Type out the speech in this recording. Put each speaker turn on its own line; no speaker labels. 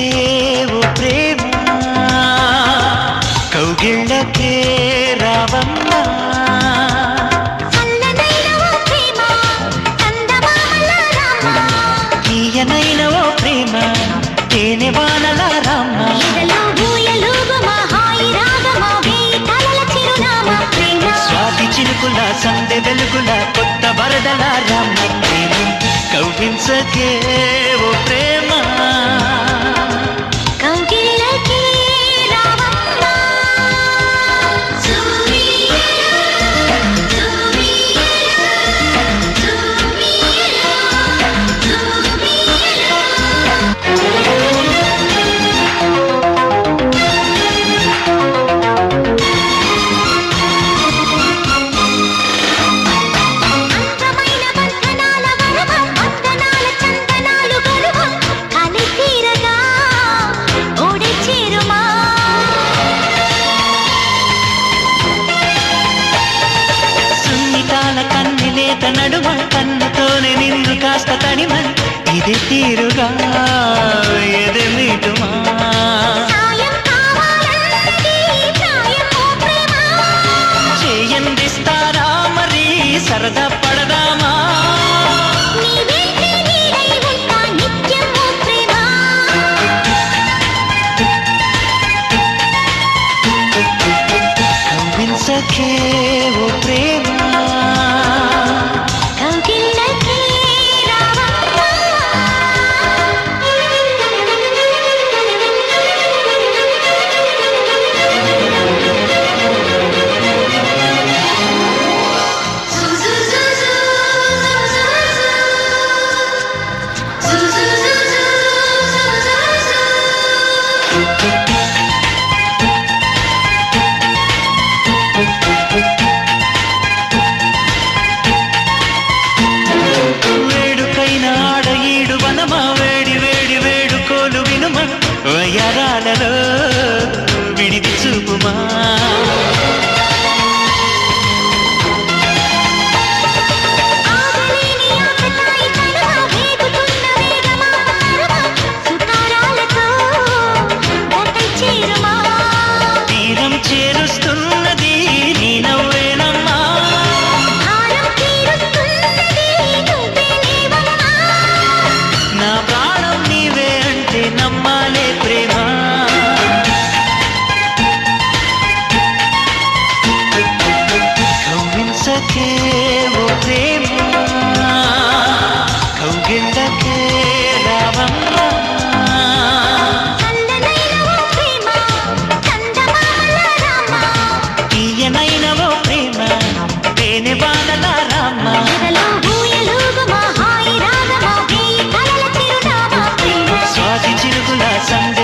ఓ ప్రేమ కౌగిళ్ళకే రావమ్మా తీయనైన ఓ ప్రేమ తేనె వానల రామ్మ స్వాతి చినుకుల సందె వెలుగుల కొత్త వరదల రామ్మ ప్రేమ కౌగిలించకే ఓ ప్రేమ నడుమ కన్నుతోనే నిన్ను కాస్త తడిమ ఇది తీరుగా ఎదే మీటుమా చేయందిస్తారా మరి సరదా పడదామా కవ్వించకే ఓ ప్రేమ వయరాలలో విడిది చూపుమా తీరం చేరుస్తున్నది నీ నవ్వేనమ్మా నా ప్రాణం నీవే అంటే నమ్మాలే ప్రేమ కవ్వించకే ఓ ప్రేమ కౌగిళ్ళకే రావమ్మా తీయనైన ఓ ప్రేమ తేనె వానల రామ్మ స్వాతి చిరుగుల సంద